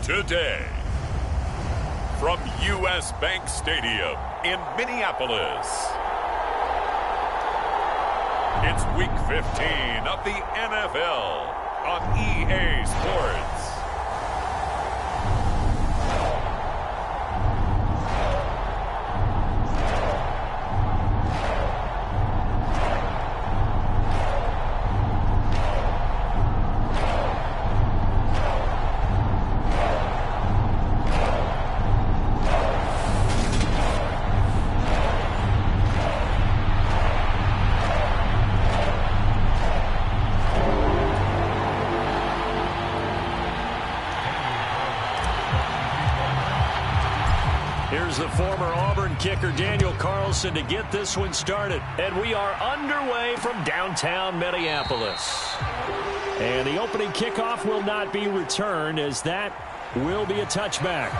today. From U.S. Bank Stadium in Minneapolis, it's Week 15 of the NFL on EA Sports. Here's the former Auburn kicker Daniel Carlson to get this one started. And we are underway from downtown Minneapolis. And the opening kickoff will not be returned, as that will be a touchback.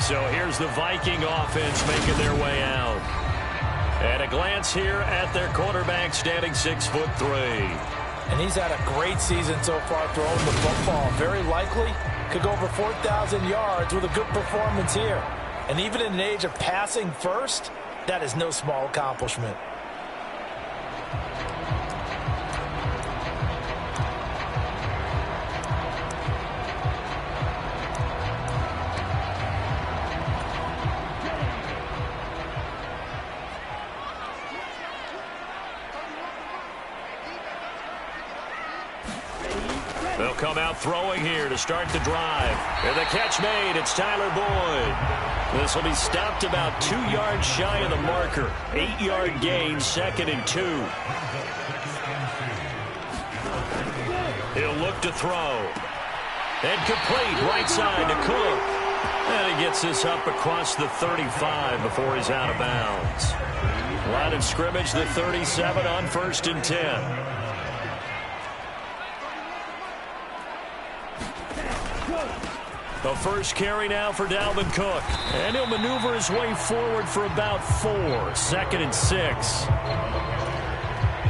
So here's the Viking offense making their way out. At a glance here at their quarterback, standing 6'3". And he's had a great season so far throwing the football. Very likely could go over 4,000 yards with a good performance here. And even in an age of passing first, that is no small accomplishment. They'll come out throwing here to start the drive. And the catch made. It's Tyler Boyd. This will be stopped about 2 yards shy of the marker. 8-yard gain, 2nd and 2. He'll look to throw. And complete right side to Cook. And he gets this up across the 35 before he's out of bounds. Line of scrimmage, the 37 on 1st and 10. The first carry now for Dalvin Cook. And he'll maneuver his way forward for about 4. 2nd and 6.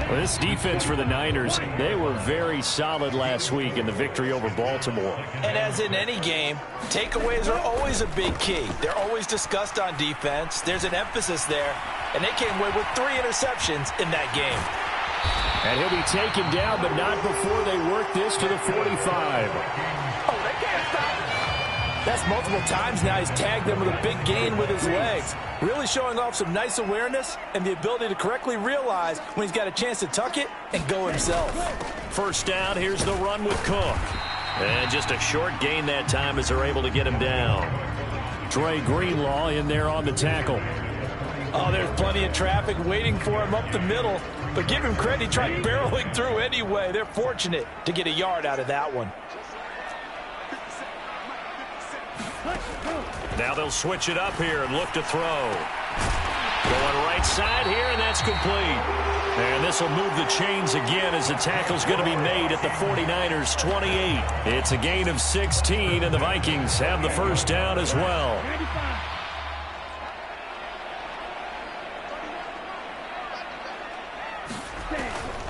Well, this defense for the Niners, they were very solid last week in the victory over Baltimore. And as in any game, takeaways are always a big key. They're always discussed on defense. There's an emphasis there. And they came away with 3 interceptions in that game. And he'll be taken down, but not before they work this to the 45. Oh, they can't stop. That's multiple times now he's tagged them with a big gain with his legs. Really showing off some nice awareness and the ability to correctly realize when he's got a chance to tuck it and go himself. First down, here's the run with Cook. And just a short gain that time as they're able to get him down. Dre Greenlaw in there on the tackle. Oh, there's plenty of traffic waiting for him up the middle. But give him credit, he tried barreling through anyway. They're fortunate to get a yard out of that one. Now they'll switch it up here and look to throw. Going right side here, and that's complete. And this will move the chains again as the tackle's going to be made at the 49ers' 28. It's a gain of 16, and the Vikings have the first down as well.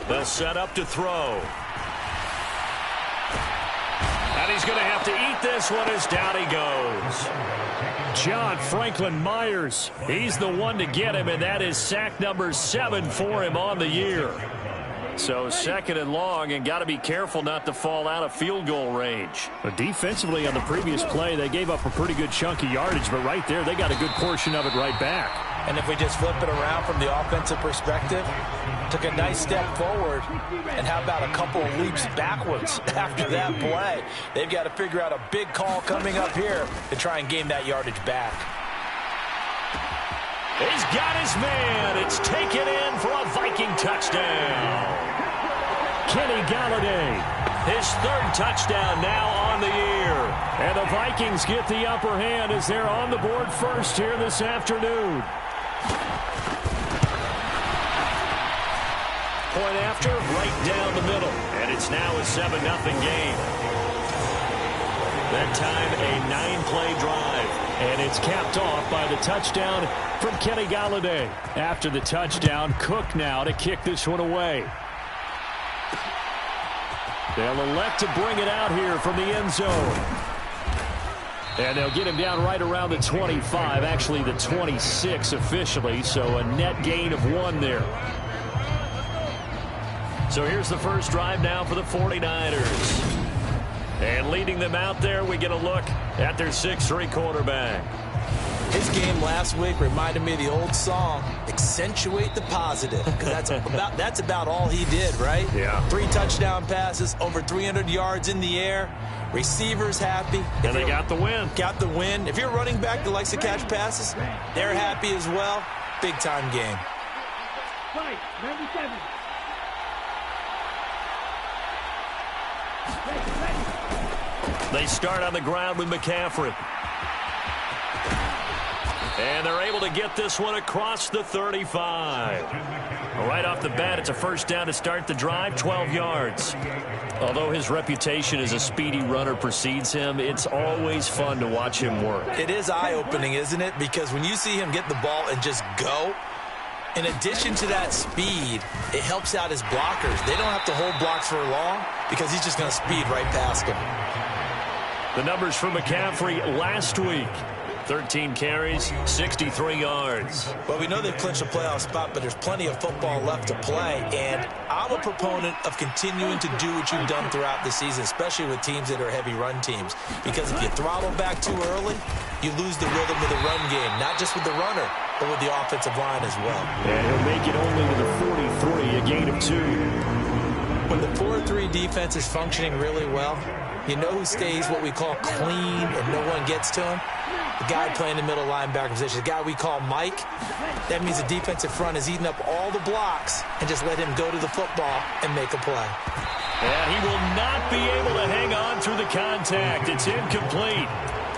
They'll set up to throw. And he's going to have to eat this one as down he goes. John Franklin Myers, he's the one to get him, and that is sack number 7 for him on the year. So 2nd and long, and got to be careful not to fall out of field goal range. But defensively on the previous play, they gave up a pretty good chunk of yardage, but right there, they got a good portion of it right back. And if we just flip it around from the offensive perspective, took a nice step forward, and how about a couple of leaps backwards after that play? They've got to figure out a big call coming up here to try and gain that yardage back. He's got his man. It's taken in for a Viking touchdown. Kenny Galladay, his 3rd touchdown now on the year. And the Vikings get the upper hand as they're on the board first here this afternoon. Point after, right down the middle. And it's now a 7-0 game. That time, a 9-play drive. And it's capped off by the touchdown from Kenny Galladay. After the touchdown, Cook now to kick this one away. They'll elect to bring it out here from the end zone. And they'll get him down right around the 25, actually the 26 officially, so a net gain of 1 there. So here's the first drive now for the 49ers. And leading them out there, we get a look at their 6'3" quarterback. His game last week reminded me of the old song, accentuate the positive, because that's about all he did, right? Yeah. 3 touchdown passes, over 300 yards in the air, receivers happy. And they got the win. Got the win. If you're a running back that likes to catch passes, they're happy as well. Big-time game. Right, 97. They start on the ground with McCaffrey. And they're able to get this one across the 35. Right off the bat, it's a first down to start the drive, 12 yards. Although his reputation as a speedy runner precedes him, it's always fun to watch him work. It is eye-opening, isn't it? Because when you see him get the ball and just go, in addition to that speed, it helps out his blockers. They don't have to hold blocks for long because he's just going to speed right past them. The numbers for McCaffrey last week. 13 carries, 63 yards. Well, we know they've clinched a playoff spot, but there's plenty of football left to play. And I'm a proponent of continuing to do what you've done throughout the season, especially with teams that are heavy run teams. Because if you throttle back too early, you lose the rhythm of the run game, not just with the runner, but with the offensive line as well. And he'll make it only to the 43, a gain of 2. When the 4-3 defense is functioning really well, you know who stays what we call clean and no one gets to him? The guy playing the middle linebacker position, the guy we call Mike. That means the defensive front is eating up all the blocks and just let him go to the football and make a play. And he will not be able to hang on through the contact. It's incomplete.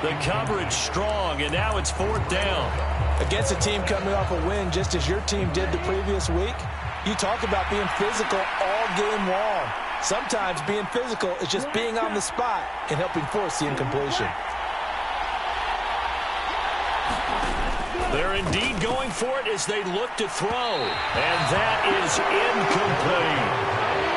The coverage strong, and now it's 4th down. Against a team coming off a win, just as your team did the previous week, you talk about being physical all game long. Sometimes being physical is just being on the spot and helping force the incompletion. They're indeed going for it as they look to throw. And that is incomplete.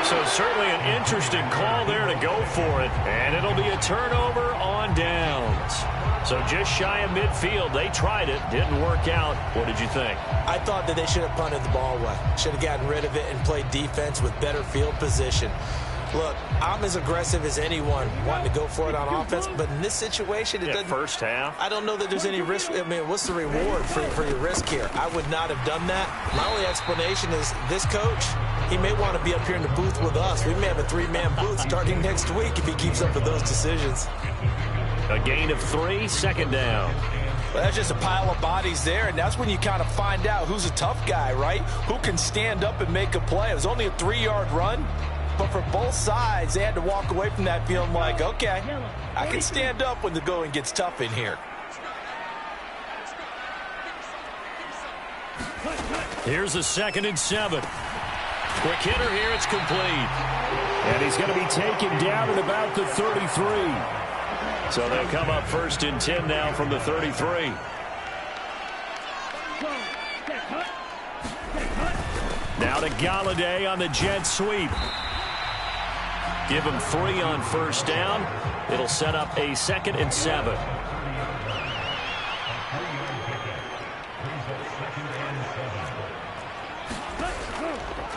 So certainly an interesting call there to go for it. And it'll be a turnover on downs. So just shy of midfield. They tried it. Didn't work out. What did you think? I thought that they should have punted the ball away. Should have gotten rid of it and played defense with better field position. Look, I'm as aggressive as anyone wanting to go for it on offense, but in this situation, it doesn't. First half. I don't know that there's any risk. I mean, what's the reward for your risk here? I would not have done that. My only explanation is this coach, he may want to be up here in the booth with us. We may have a 3-man booth starting next week if he keeps up with those decisions. A gain of 3, 2nd down. Well, that's just a pile of bodies there, and that's when you kind of find out who's a tough guy, right? Who can stand up and make a play. It was only a 3-yard run. But for both sides, they had to walk away from that feeling like, okay, I can stand up when the going gets tough in here. Here's a 2nd and 7. Quick hitter here, it's complete. And he's going to be taken down at about the 33. So they'll come up 1st and 10 now from the 33. Now to Galladay on the jet sweep. Give him 3 on 1st down. It'll set up a 2nd and 7.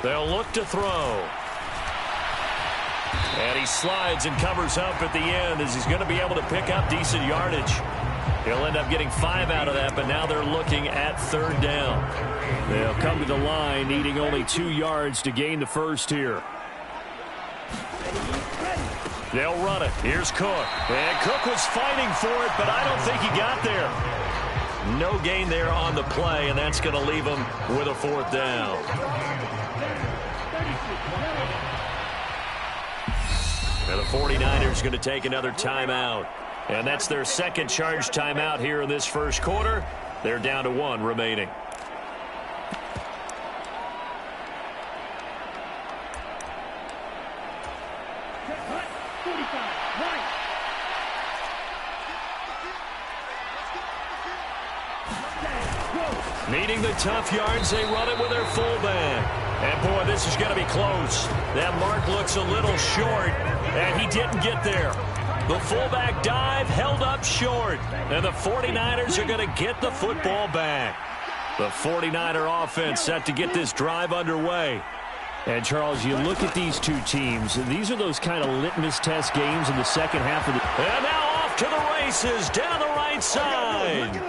They'll look to throw. And he slides and covers up at the end as he's going to be able to pick up decent yardage. He'll end up getting 5 out of that, but now they're looking at 3rd down. They'll come to the line needing only 2 yards to gain the first here. They'll run it. Here's Cook. And Cook was fighting for it, but I don't think he got there. No gain there on the play, and that's going to leave him with a 4th down. And the 49ers going to take another timeout. And that's their 2nd charge timeout here in this first quarter. They're down to 1 remaining. Needing the tough yards, they run it with their fullback. And, boy, this is going to be close. That mark looks a little short, and he didn't get there. The fullback dive held up short. And the 49ers are going to get the football back. The 49er offense set to get this drive underway. And, Charles, you look at these two teams, and these are those kind of litmus test games in the second half of the... And now off to the races down the right side.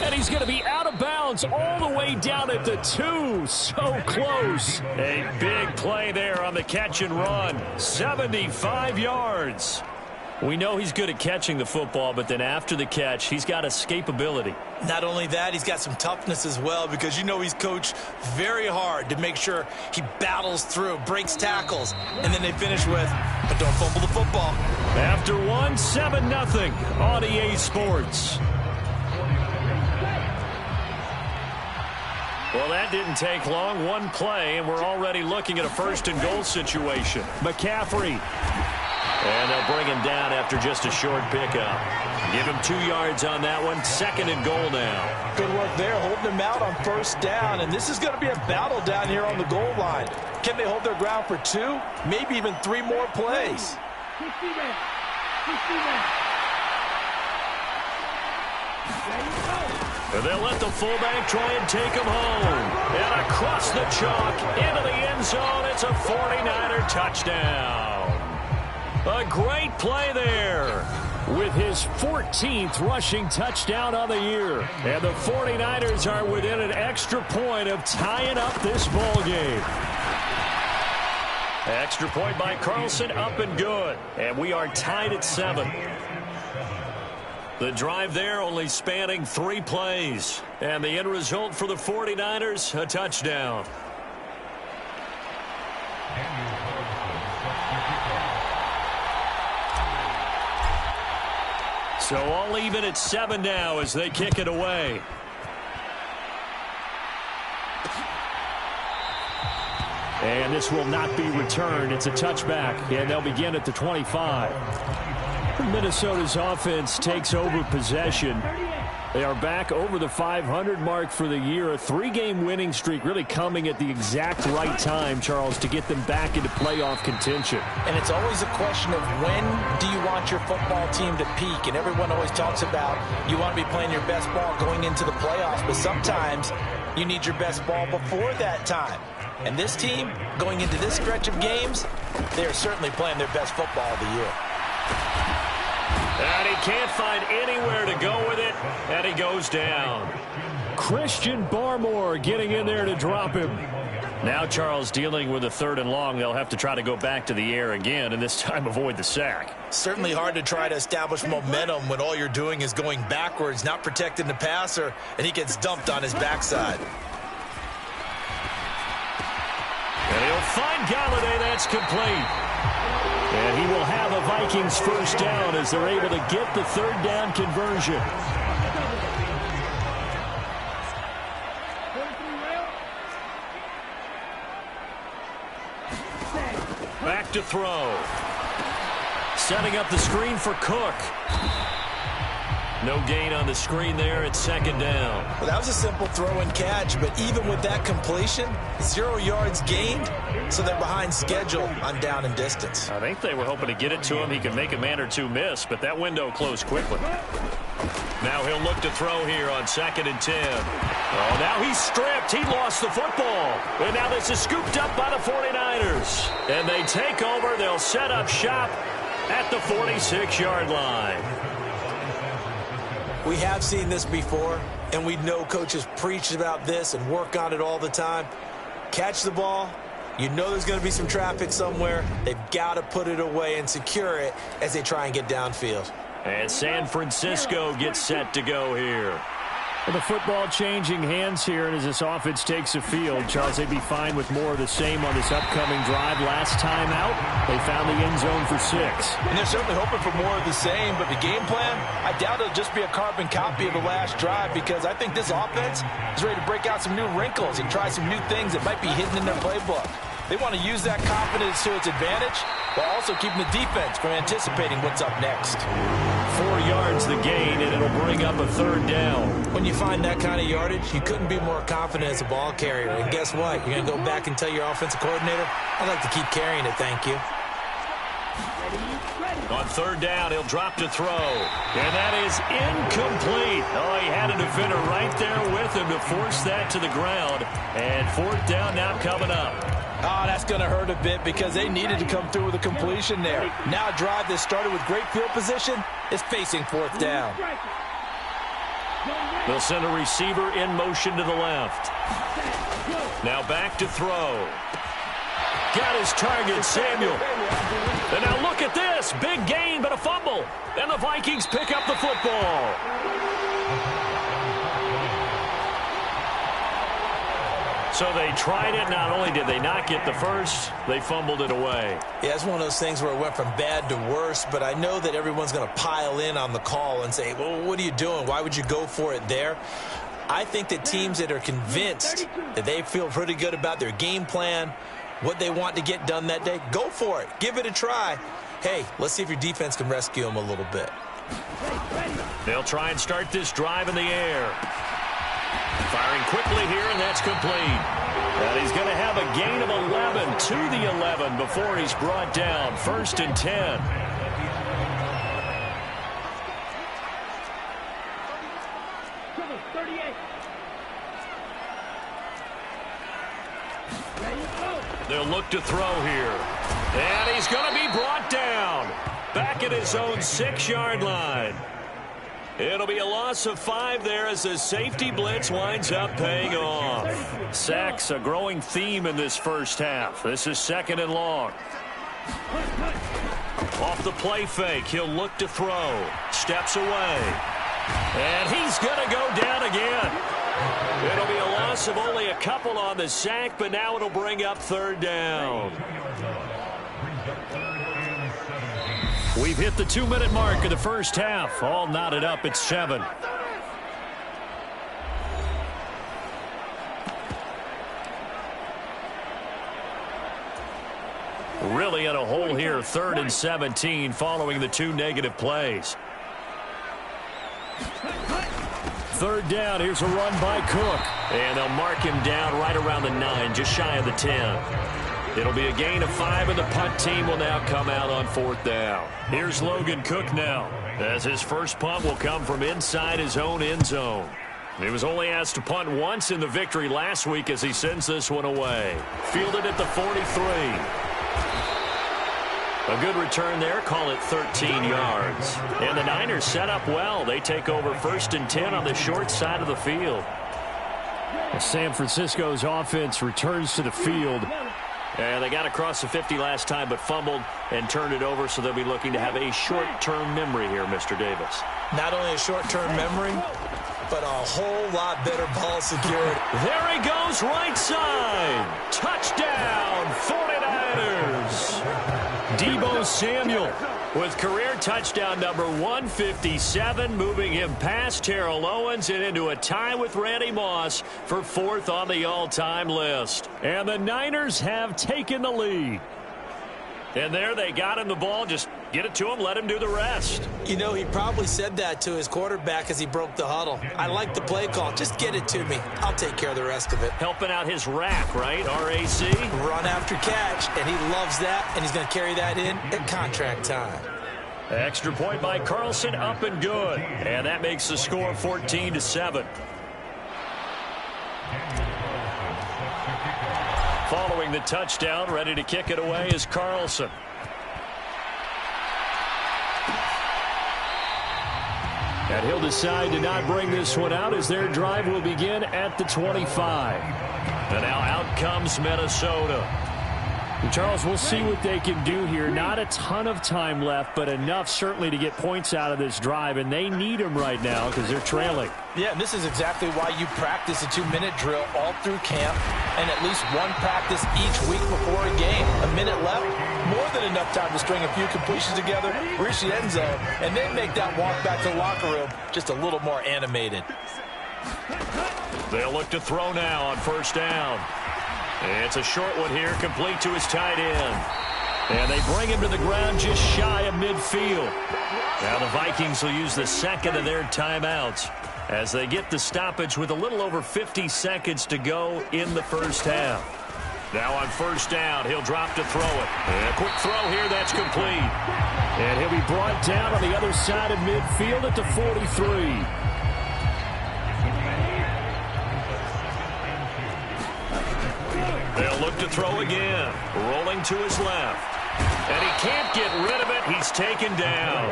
And he's going to be out of bounds all the way down at the 2. So close. A big play there on the catch and run. 75 yards. We know he's good at catching the football, but then after the catch, he's got escapability. Not only that, he's got some toughness as well, because you know he's coached very hard to make sure he battles through, breaks tackles, and then they finish with, but don't fumble the football. After 7-0 on EA Sports. Well, that didn't take long. One play, and we're already looking at a 1st and goal situation. McCaffrey. And they'll bring him down after just a short pickup. Give him 2 yards on that one. 2nd and goal now. Good work there, holding him out on 1st down. And this is going to be a battle down here on the goal line. Can they hold their ground for 2? Maybe even 3 more plays. They'll let the fullback try and take him home. And across the chalk into the end zone. It's a 49er touchdown. A great play there with his 14th rushing touchdown on the year. And the 49ers are within an extra point of tying up this ball game. Extra point by Carlson, up and good. And we are tied at 7. The drive there only spanning 3 plays. And the end result for the 49ers, a touchdown. So all even at 7 now as they kick it away. And this will not be returned. It's a touchback, and they'll begin at the 25. Minnesota's offense takes over possession. They are back over the 500 mark for the year. A 3-game winning streak really coming at the exact right time, Charles, to get them back into playoff contention. And it's always a question of when do you want your football team to peak? And everyone always talks about you want to be playing your best ball going into the playoffs, but sometimes you need your best ball before that time. And this team, going into this stretch of games, they are certainly playing their best football of the year. And he can't find anywhere to go with it, and he goes down. Christian Barmore getting in there to drop him. Now Charles dealing with a 3rd and long. They'll have to try to go back to the air again, and this time avoid the sack. Certainly hard to try to establish momentum when all you're doing is going backwards, not protecting the passer, and he gets dumped on his backside. And he'll find Galladay. That's complete. And he will have a Vikings 1st down as they're able to get the 3rd down conversion. Back to throw. Setting up the screen for Cook. No gain on the screen there at 2nd down. Well, that was a simple throw and catch, but even with that completion, 0 yards gained, so they're behind schedule on down and distance. I think they were hoping to get it to him. He could make a man or 2 miss, but that window closed quickly. Now he'll look to throw here on 2nd and 10. Oh, now he's stripped. He lost the football. And now this is scooped up by the 49ers. And they take over. They'll set up shop at the 46-yard line. We have seen this before, and we know coaches preach about this and work on it all the time. Catch the ball. You know there's going to be some traffic somewhere. They've got to put it away and secure it as they try and get downfield. And San Francisco gets set to go here. Well, the football changing hands here, and as this offense takes the field, Charles, they'd be fine with more of the same on this upcoming drive. Last time out, they found the end zone for 6. And they're certainly hoping for more of the same, but the game plan, I doubt it'll just be a carbon copy of the last drive, because I think this offense is ready to break out some new wrinkles and try some new things that might be hidden in their playbook. They want to use that confidence to its advantage, while also keeping the defense from anticipating what's up next. 4 yards the gain, and it'll bring up a 3rd down. When you find that kind of yardage, you couldn't be more confident as a ball carrier. And guess what? You're going to go back and tell your offensive coordinator, I'd like to keep carrying it, thank you. On third down, he'll drop to throw. And that is incomplete. Oh, he had a defender right there with him to force that to the ground. And fourth down now coming up. Oh, that's going to hurt a bit because they needed to come through with a completion there. Now a drive that started with great field position is facing fourth down. They'll send a receiver in motion to the left. Now back to throw. Got his target, Samuel. And now look at this. Big gain, but a fumble. And the Vikings pick up the football. So they tried it. Not only did they not get the first, they fumbled it away. Yeah, it's one of those things where it went from bad to worse, but I know that everyone's going to pile in on the call and say, well, what are you doing? Why would you go for it there? I think that teams that are convinced that they feel pretty good about their game plan, what they want to get done that day, go for it. Give it a try. Hey, let's see if your defense can rescue them a little bit. They'll try and start this drive in the air. Firing quickly here, and that's complete. And he's going to have a gain of 11 to the 11 before he's brought down. 1st and 10. They'll look to throw here. And he's going to be brought down. Back at his own 6-yard line. It'll be a loss of 5 there as the safety blitz winds up paying off. Sacks, a growing theme in this first half. This is 2nd and long. Off the play fake, he'll look to throw. Steps away. And he's going to go down again. It'll be a loss of only a couple on the sack, but now it'll bring up 3rd down. We've hit the 2-minute mark of the first half. All knotted up at 7. Really in a hole here. 3rd and 17 following the 2 negative plays. 3rd down. Here's a run by Cook. And they'll mark him down right around the 9, just shy of the 10. It'll be a gain of 5, and the punt team will now come out on 4th down. Here's Logan Cook now, as his first punt will come from inside his own end zone. He was only asked to punt once in the victory last week as he sends this one away. Fielded at the 43. A good return there, call it 13 yards. And the Niners set up well. They take over 1st and 10 on the short side of the field. San Francisco's offense returns to the field. And they got across the 50 last time, but fumbled and turned it over, so they'll be looking to have a short-term memory here, Mr. Davis. Not only a short-term memory, but a whole lot better ball security. There he goes, right side. Touchdown, 49ers. Deebo Samuel with career touchdown number 157, moving him past Terrell Owens and into a tie with Randy Moss for 4th on the all-time list. And the Niners have taken the lead. And there they got him the ball. Just get it to him, let him do the rest. You know, he probably said that to his quarterback as he broke the huddle. I like the play call. Just get it to me. I'll take care of the rest of it. Helping out his rack, right? R-A-C? Run after catch, and he loves that, and he's going to carry that in at contract time. Extra point by Carlson, up and good. And that makes the score 14-7. Following the touchdown, ready to kick it away is Carlson. And he'll decide to not bring this one out as their drive will begin at the 25. And now out comes Minnesota. And Charles, we'll see what they can do here. Not a ton of time left, but enough certainly to get points out of this drive, and they need them right now because they're trailing. Yeah, and this is exactly why you practice a 2-minute drill all through camp and at least one practice each week before a game. A minute left, more than enough time to string a few completions together, reach the end zone, and then make that walk back to the locker room just a little more animated. They'll look to throw now on 1st down. It's a short one here, complete to his tight end. And they bring him to the ground just shy of midfield. Now the Vikings will use the 2nd of their timeouts as they get the stoppage with a little over 50 seconds to go in the first half. Now on first down, he'll drop to throw it. And a quick throw here, that's complete. And he'll be brought down on the other side of midfield at the 43. They'll look to throw again. Rolling to his left. And he can't get rid of it. He's taken down.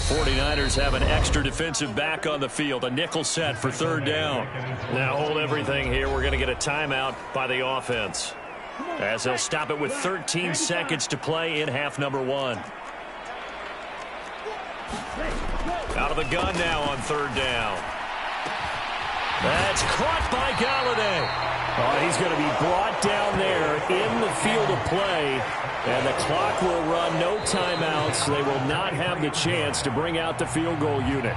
49ers have an extra defensive back on the field. A nickel set for third down. Now hold everything here. We're going to get a timeout by the offense, as they'll stop it with 13 seconds to play in half number 1. Out of the gun now on third down. That's caught by Galladay. Oh, he's going to be brought down there in the field of play, and the clock will run. No timeouts. They will not have the chance to bring out the field goal unit.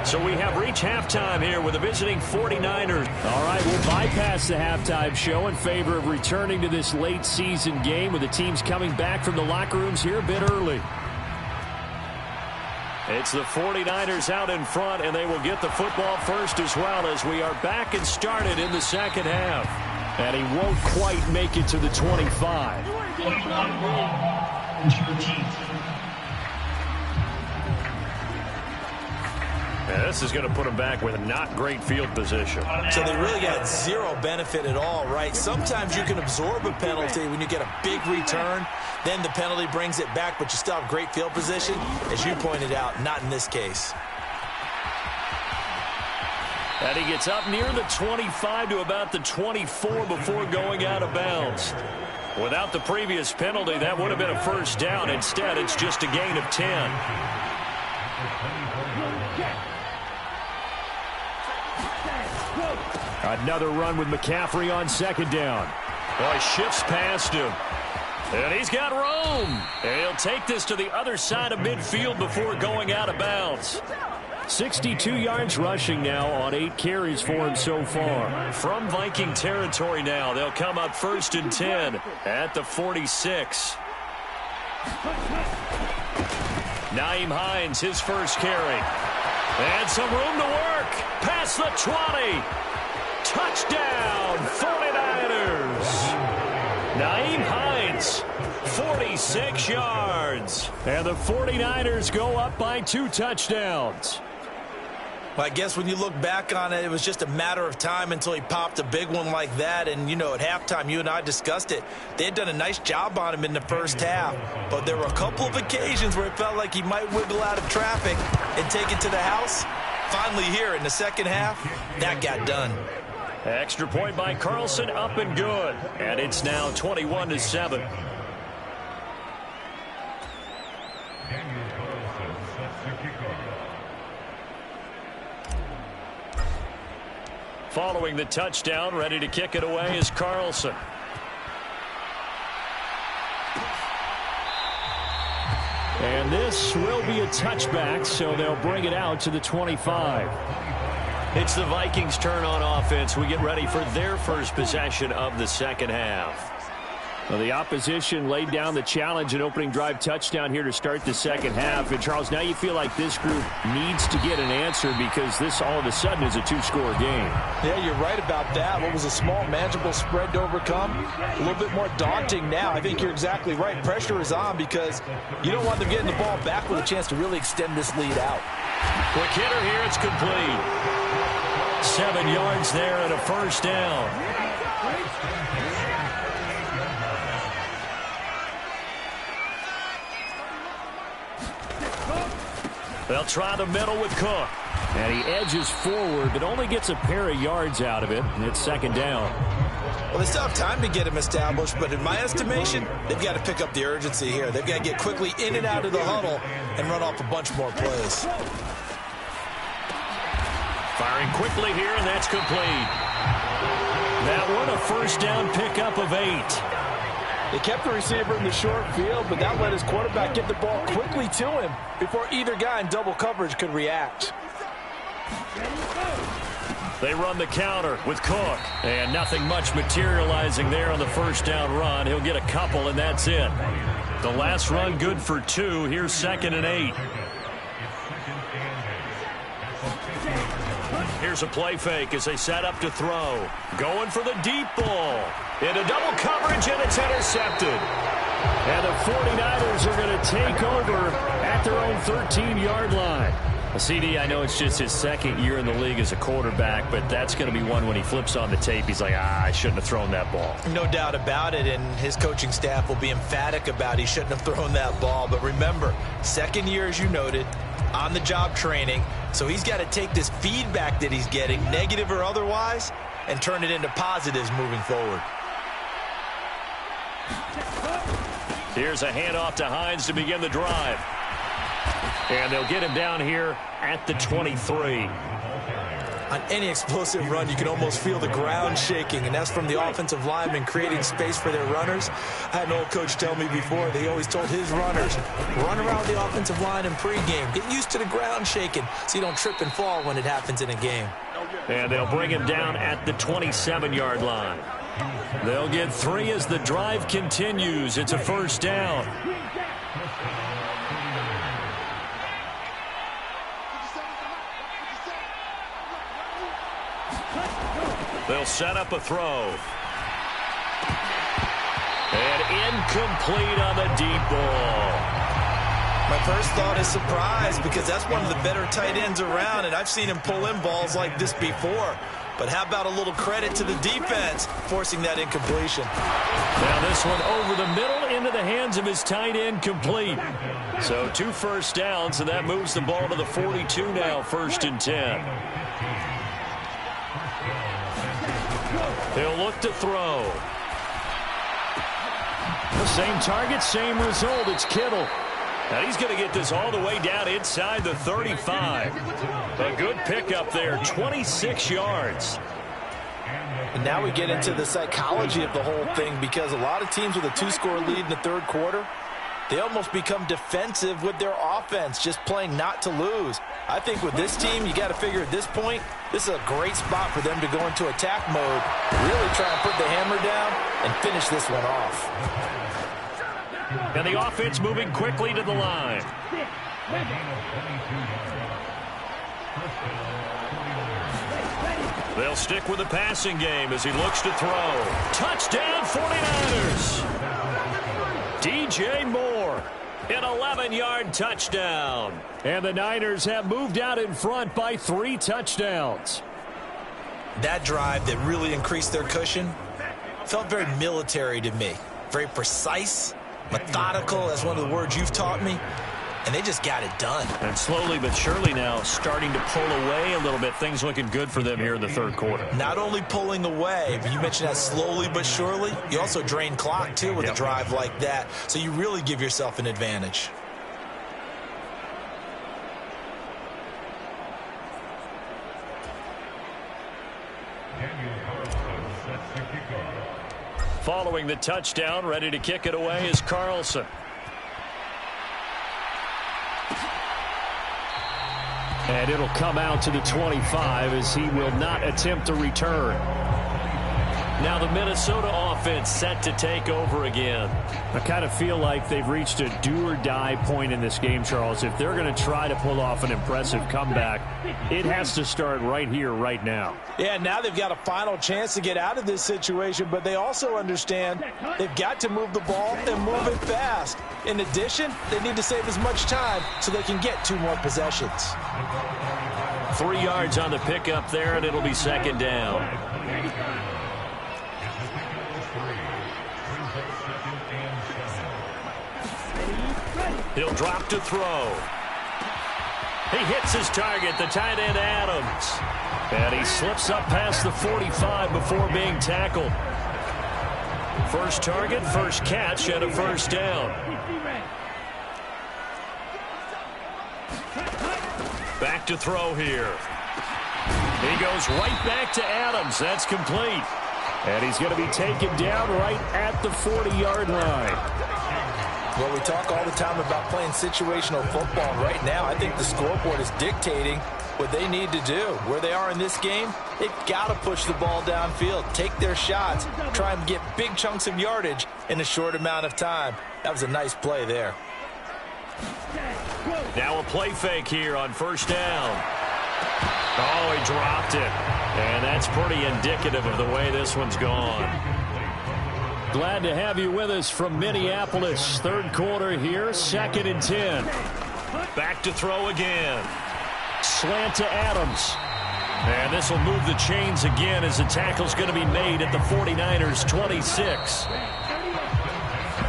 So we have reached halftime here with the visiting 49ers. All right, we'll bypass the halftime show in favor of returning to this late season game with the teams coming back from the locker rooms here a bit early. It's the 49ers out in front, and they will get the football first as well, as we are back and started in the second half. And he won't quite make it to the 25. Yeah, this is going to put him back with not great field position. So they really got zero benefit at all, right? Sometimes you can absorb a penalty when you get a big return. Then the penalty brings it back, but you still have great field position. As you pointed out, not in this case. And he gets up near the 25 to about the 24 before going out of bounds. Without the previous penalty, that would have been a first down. Instead, it's just a gain of 10. Another run with McCaffrey on second down. Boy, shifts past him. And he's got room. And he'll take this to the other side of midfield before going out of bounds. 62 yards rushing now on 8 carries for him so far. From Viking territory now, they'll come up first and 10 at the 46. Naeem Hines, his first carry. And some room to work. Past the 20. Touchdown, 49ers. Naeem Hines, 46 yards. And the 49ers go up by 2 touchdowns. Well, I guess when you look back on it, it was just a matter of time until he popped a big one like that. And, you know, at halftime, you and I discussed it. They had done a nice job on him in the first half. But there were a couple of occasions where it felt like he might wiggle out of traffic and take it to the house. Finally here in the second half, that got done. Extra point by Carlson, up and good. And it's now 21-7. Following the touchdown, ready to kick it away is Carlson. And this will be a touchback, so they'll bring it out to the 25. It's the Vikings' turn on offense. We get ready for their first possession of the second half. Well, the opposition laid down the challenge and opening drive touchdown here to start the second half. And, Charles, now you feel like this group needs to get an answer because this all of a sudden is a 2-score game. Yeah, you're right about that. What was a small, manageable spread to overcome, a little bit more daunting now. I think you're exactly right. Pressure is on because you don't want them getting the ball back with a chance to really extend this lead out. Quick hitter here. It's complete. 7 yards there and a first down. They'll try the middle with Cook. And he edges forward, but only gets a pair of yards out of it. And it's second down. Well, they still have time to get him established, but in my estimation, they've got to pick up the urgency here. They've got to get quickly in and out of the huddle and run off a bunch more plays. Firing quickly here, and that's complete. That one a first down pickup of 8. They kept the receiver in the short field, but that let his quarterback get the ball quickly to him before either guy in double coverage could react. They run the counter with Cook. And nothing much materializing there on the first down run. He'll get a couple, and that's it. The last run good for 2. Here's second and 8. Here's a play fake as they set up to throw. Going for the deep ball. Into double coverage, and it's intercepted. And the 49ers are going to take over at their own 13-yard line. CD, I know it's just his second year in the league as a quarterback, but that's going to be one when he flips on the tape. He's like, I shouldn't have thrown that ball. No doubt about it, and his coaching staff will be emphatic about he shouldn't have thrown that ball. But remember, second year, as you noted, on-the-job training, so he's got to take this feedback that he's getting, negative or otherwise, and turn it into positives moving forward. Here's a handoff to Hines to begin the drive. And they'll get him down here at the 23. On any explosive run, you can almost feel the ground shaking, and that's from the offensive linemen creating space for their runners. I had an old coach tell me before, they always told his runners, run around the offensive line in pregame. Get used to the ground shaking so you don't trip and fall when it happens in a game. And they'll bring him down at the 27-yard line. They'll get 3 as the drive continues. It's a first down. They'll set up a throw. And incomplete on the deep ball. My first thought is surprise, because that's one of the better tight ends around, and I've seen him pull in balls like this before. But how about a little credit to the defense forcing that incompletion? Now this one over the middle into the hands of his tight end, complete. So 2 first downs, and that moves the ball to the 42 now, 1st and 10. He'll look to throw. The same target, same result. It's Kittle. And he's going to get this all the way down inside the 35. A good pickup there, 26 yards. And now we get into the psychology of the whole thing, because a lot of teams with a 2-score lead in the third quarter, they almost become defensive with their offense, just playing not to lose. I think with this team, you got to figure at this point, this is a great spot for them to go into attack mode, really try and put the hammer down and finish this one off. And the offense moving quickly to the line. They'll stick with the passing game as he looks to throw. Touchdown 49ers! DJ Moore, an 11-yard touchdown. And the Niners have moved out in front by 3 touchdowns. That drive that really increased their cushion felt very military to me. Very precise, methodical, that's one of the words you've taught me. And they just got it done. And slowly but surely now starting to pull away a little bit. Things looking good for them here in the third quarter. Not only pulling away, but you mentioned that slowly but surely. You also drain clock, too, with a drive like that. So you really give yourself an advantage. Following the touchdown, ready to kick it away is Carlson. And it'll come out to the 25 as he will not attempt a return. Now the Minnesota offense set to take over again. I kind of feel like they've reached a do-or-die point in this game, Charles. If they're going to try to pull off an impressive comeback, it has to start right here, right now. Yeah, now they've got a final chance to get out of this situation, but they also understand they've got to move the ball and move it fast. In addition, they need to save as much time so they can get 2 more possessions. 3 yards on the pickup there, and it'll be second down. He'll drop to throw. He hits his target, the tight end Adams. And he slips up past the 45 before being tackled. First target, first catch, and a first down. Back to throw here. He goes right back to Adams. That's complete. And he's going to be taken down right at the 40-yard line. Well, we talk all the time about playing situational football. And right now, I think the scoreboard is dictating what they need to do. Where they are in this game, they've got to push the ball downfield, take their shots, try and get big chunks of yardage in a short amount of time. That was a nice play there. Now a play fake here on first down. Oh, he dropped it. And that's pretty indicative of the way this one's gone. Glad to have you with us from Minneapolis. Third quarter here, 2nd and 10. Back to throw again. Slant to Adams. And this will move the chains again as the tackle's going to be made at the 49ers 26.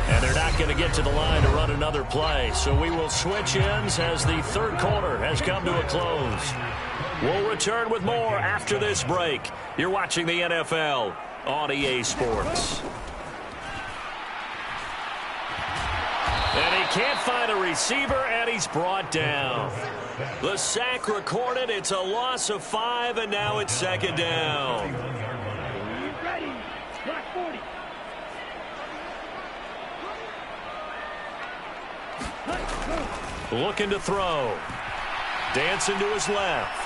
And they're not going to get to the line to run another play. So we will switch ends as the third quarter has come to a close. We'll return with more after this break. You're watching the NFL on EA Sports. And he can't find a receiver, and he's brought down. The sack recorded. It's a loss of 5, and now it's 2nd down. Ready. Block 40. Looking to throw. Dancing to his left.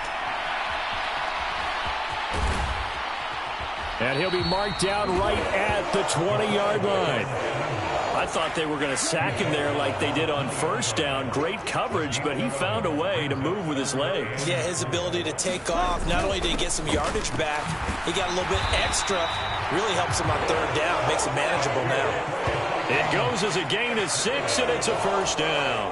And he'll be marked down right at the 20-yard line. I thought they were going to sack him there like they did on first down. Great coverage, but he found a way to move with his legs. Yeah, his ability to take off. Not only did he get some yardage back, he got a little bit extra. Really helps him on third down. Makes it manageable now. It goes as a gain of 6, and it's a first down.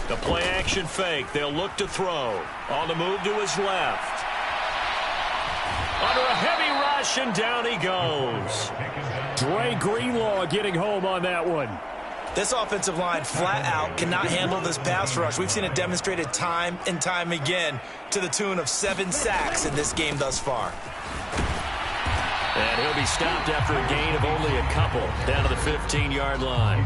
The play-action fake. They'll look to throw. On the move to his left. Under a heavy rush, and down he goes. Dre Greenlaw getting home on that one. This offensive line flat out cannot handle this pass rush. We've seen it demonstrated time and time again to the tune of 7 sacks in this game thus far. And he'll be stopped after a gain of only a couple down to the 15-yard line.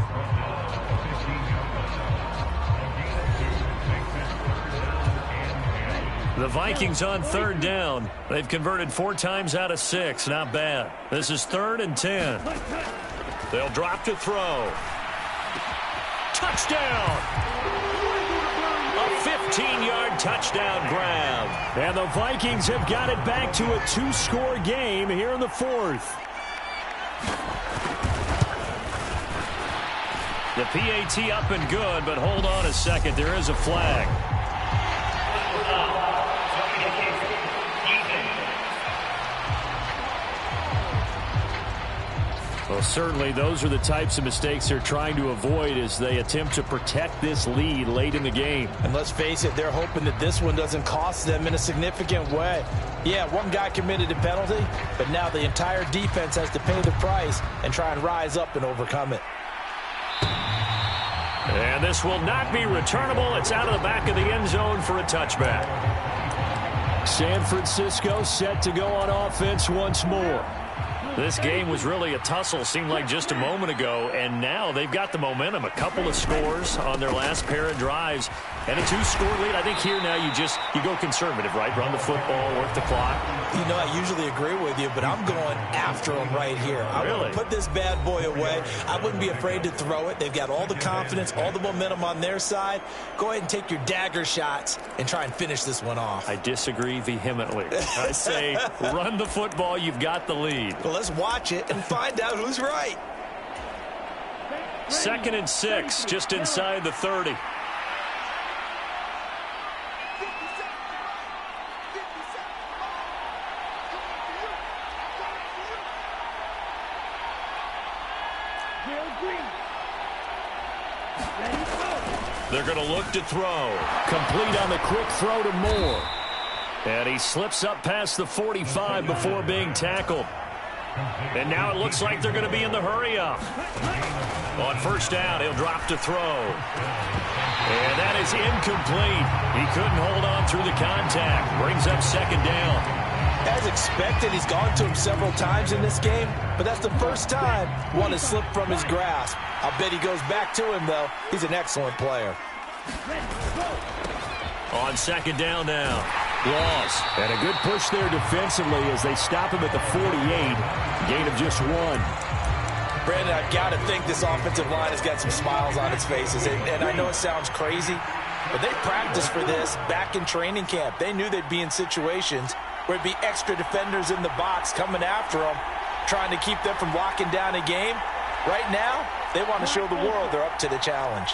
The Vikings on third down. They've converted 4 times out of 6. Not bad. This is 3rd and 10. They'll drop to throw. Touchdown! A 15-yard touchdown grab. And the Vikings have got it back to a 2-score game here in the 4th. The PAT up and good, but hold on a second. There is a flag. Well, certainly those are the types of mistakes they're trying to avoid as they attempt to protect this lead late in the game. And let's face it, they're hoping that this one doesn't cost them in a significant way. Yeah, one guy committed a penalty, but now the entire defense has to pay the price and try and rise up and overcome it. And this will not be returnable. It's out of the back of the end zone for a touchback. San Francisco set to go on offense once more. This game was really a tussle, seemed like just a moment ago, and now they've got the momentum. A couple of scores on their last pair of drives, and a 2-score lead. I think here now you go conservative, right? Run the football, work the clock. You know, I usually agree with you, but I'm going after them right here. I want to put this bad boy away. I wouldn't be afraid to throw it. They've got all the confidence, all the momentum on their side. Go ahead and take your dagger shots and try and finish this one off. I disagree vehemently. I say run the football. You've got the lead. Well, let's watch it and find out who's right. 2nd and 6, just inside the 30. They're going to look to throw. Complete on the quick throw to Moore. And he slips up past the 45 before being tackled. And now it looks like they're going to be in the hurry up. On first down, he'll drop to throw. And that is incomplete. He couldn't hold on through the contact. Brings up 2nd down. As expected, he's gone to him several times in this game, but that's the first time one has slipped from his grasp. I'll bet he goes back to him, though. He's an excellent player. On 2nd down now. Loss. And a good push there defensively as they stop him at the 48. Gain of just 1. Brandon, I've got to think this offensive line has got some smiles on its faces. And I know it sounds crazy, but they practiced for this back in training camp. They knew they'd be in situations where it'd be extra defenders in the box coming after them, trying to keep them from locking down a game. Right now, they want to show the world they're up to the challenge.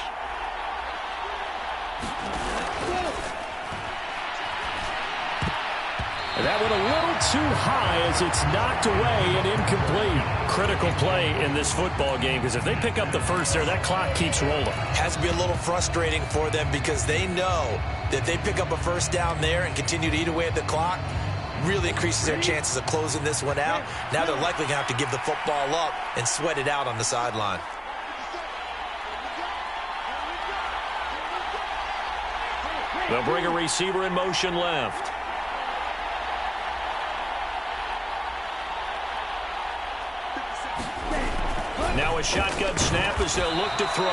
And that went a little too high as it's knocked away and incomplete. Critical play in this football game, because if they pick up the first there, that clock keeps rolling. Has to be a little frustrating for them because they know that they pick up a first down there and continue to eat away at the clock, really increases their chances of closing this one out. Now they're likely going to have to give the football up and sweat it out on the sideline. They'll bring a receiver in motion left. Now a shotgun snap as they'll look to throw.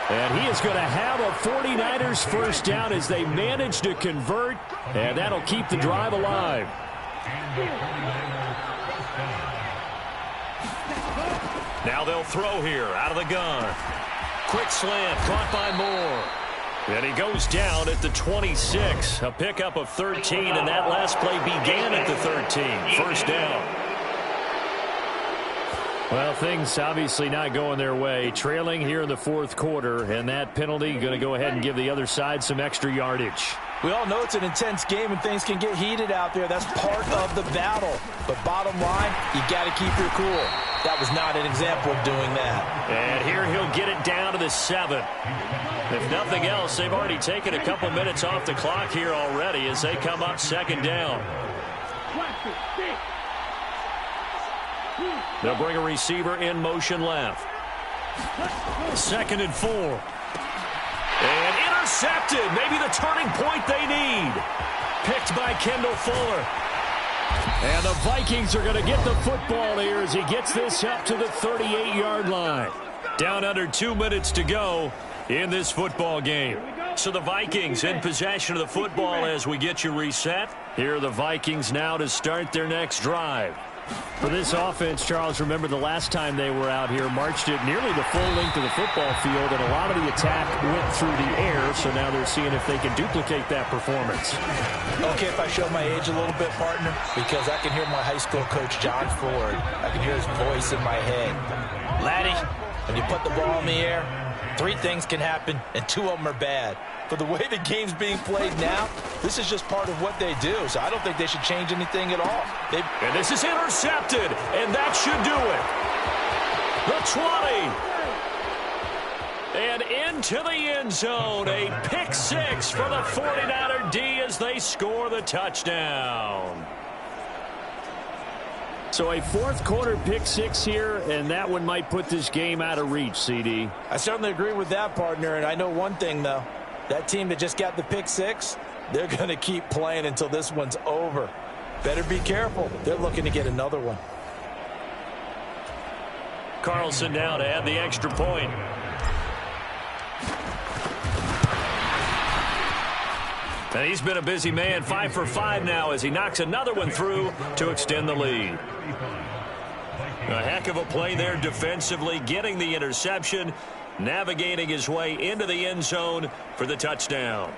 And he is going to have a 49ers first down as they manage to convert, and that'll keep the drive alive. Now they'll throw here out of the gun. Quick slant caught by Moore. And he goes down at the 26. A pickup of 13, and that last play began at the 13. First down. Well, things obviously not going their way. Trailing here in the fourth quarter, and that penalty going to go ahead and give the other side some extra yardage. We all know it's an intense game and things can get heated out there. That's part of the battle. But bottom line, you got to keep your cool. That was not an example of doing that. And here he'll get it down to the 7. If nothing else, they've already taken a couple minutes off the clock here already as they come up second down. They'll bring a receiver in motion left. 2nd and 4. And intercepted. Maybe the turning point they need. Picked by Kendall Fuller. And the Vikings are going to get the football here as he gets this up to the 38-yard line. Down under 2 minutes to go in this football game. So the Vikings in possession of the football as we get you reset. Here are the Vikings now to start their next drive. For this offense, Charles, remember the last time they were out here, marched it nearly the full length of the football field, and a lot of the attack went through the air, so now they're seeing if they can duplicate that performance. Okay, if I show my age a little bit, partner, because I can hear my high school coach, John Ford. I can hear his voice in my head. Laddie, when you put the ball in the air, 3 things can happen, and 2 of them are bad. For the way the game's being played now, this is just part of what they do. So I don't think they should change anything at all. And this is intercepted, and that should do it. The 20. And into the end zone. A pick 6 for the 49er D as they score the touchdown. So a fourth quarter pick 6 here, and that one might put this game out of reach, CD. I certainly agree with that, partner. And I know one thing, though. That team that just got the pick 6, they're going to keep playing until this one's over. Better be careful. They're looking to get another one. Carlson now to add the extra point. And he's been a busy man, 5 for 5 now as he knocks another one through to extend the lead. A heck of a play there defensively, getting the interception, navigating his way into the end zone for the touchdown.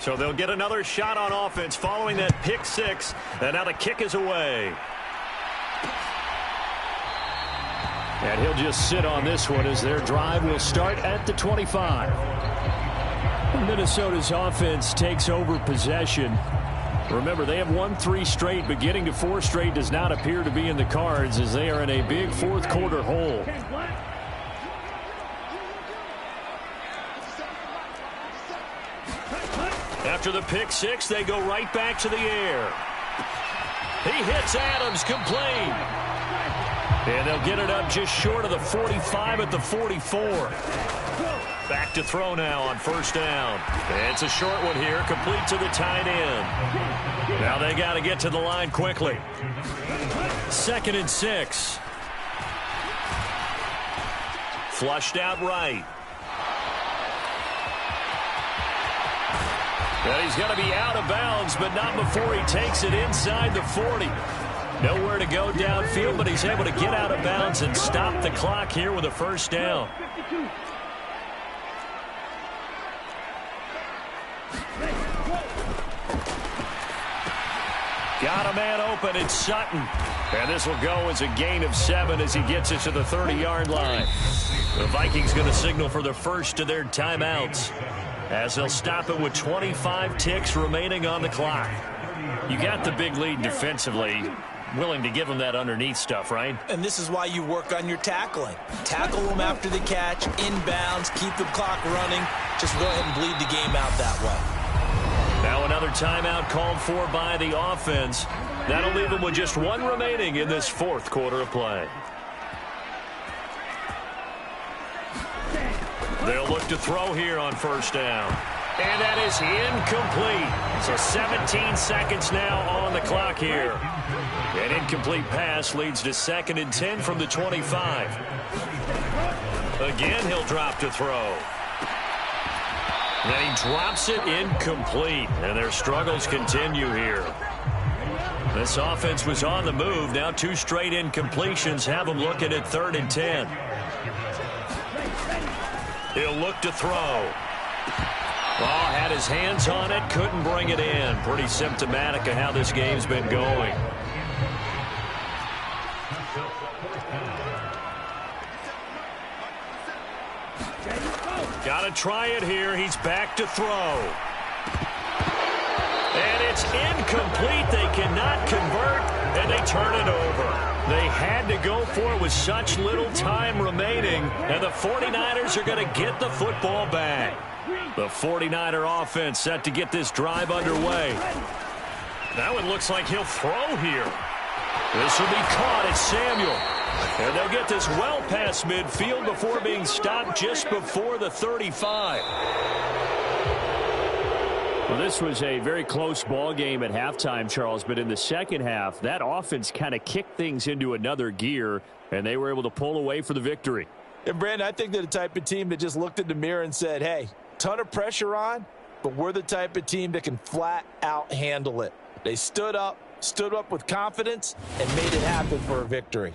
So they'll get another shot on offense following that pick 6, and now the kick is away. And he'll just sit on this one as their drive will start at the 25. Minnesota's offense takes over possession. Remember, they have won 3 straight, but getting to 4 straight does not appear to be in the cards as they are in a big fourth quarter hole. After the pick 6, they go right back to the air. He hits Adams complete. And they'll get it up just short of the 45 at the 44. Back to throw now on first down. It's a short one here, complete to the tight end. Now they got to get to the line quickly. 2nd and 6. Flushed out right. And he's going to be out of bounds, but not before he takes it inside the 40. Nowhere to go downfield, but he's able to get out of bounds and stop the clock here with a first down. Got a man open. It's Sutton. And this will go as a gain of 7 as he gets it to the 30-yard line. The Vikings going to signal for the first of their timeouts as they'll stop it with 25 ticks remaining on the clock. You got the big lead defensively. Willing to give them that underneath stuff, right? And this is why you work on your tackling. Tackle them after the catch, inbounds, keep the clock running. Just go ahead and bleed the game out that way. Now another timeout called for by the offense. That'll leave them with just 1 remaining in this fourth quarter of play. They'll look to throw here on first down. And that is incomplete. So 17 seconds now on the clock here. An incomplete pass leads to 2nd and 10 from the 25. Again, he'll drop to throw. Then he drops it incomplete. And their struggles continue here. This offense was on the move. Now 2 straight incompletions have them looking at 3rd and 10. He'll look to throw. Ball had his hands on it, couldn't bring it in. Pretty symptomatic of how this game's been going. Got to try it here. He's back to throw. And it's incomplete. They cannot convert, and they turn it over. They had to go for it with such little time remaining, and the 49ers are going to get the football back. The 49er offense set to get this drive underway. Now it looks like he'll throw here. This will be caught at Samuel. And they'll get this well past midfield before being stopped just before the 35. Well, this was a very close ball game at halftime, Charles, but in the second half, that offense kind of kicked things into another gear, and they were able to pull away for the victory. And, Brandon, I think they're the type of team that just looked in the mirror and said, hey, ton of pressure on, but we're the type of team that can flat out handle it. They stood up with confidence, and made it happen for a victory.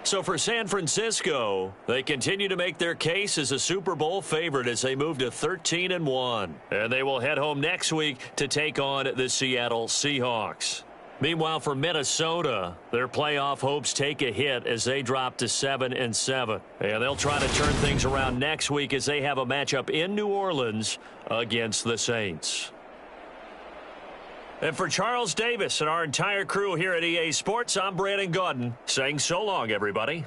So for San Francisco, they continue to make their case as a Super Bowl favorite as they move to 13-1. And they will head home next week to take on the Seattle Seahawks. Meanwhile, for Minnesota, their playoff hopes take a hit as they drop to 7-7. And they'll try to turn things around next week as they have a matchup in New Orleans against the Saints. And for Charles Davis and our entire crew here at EA Sports, I'm Brandon Gaudin saying so long, everybody.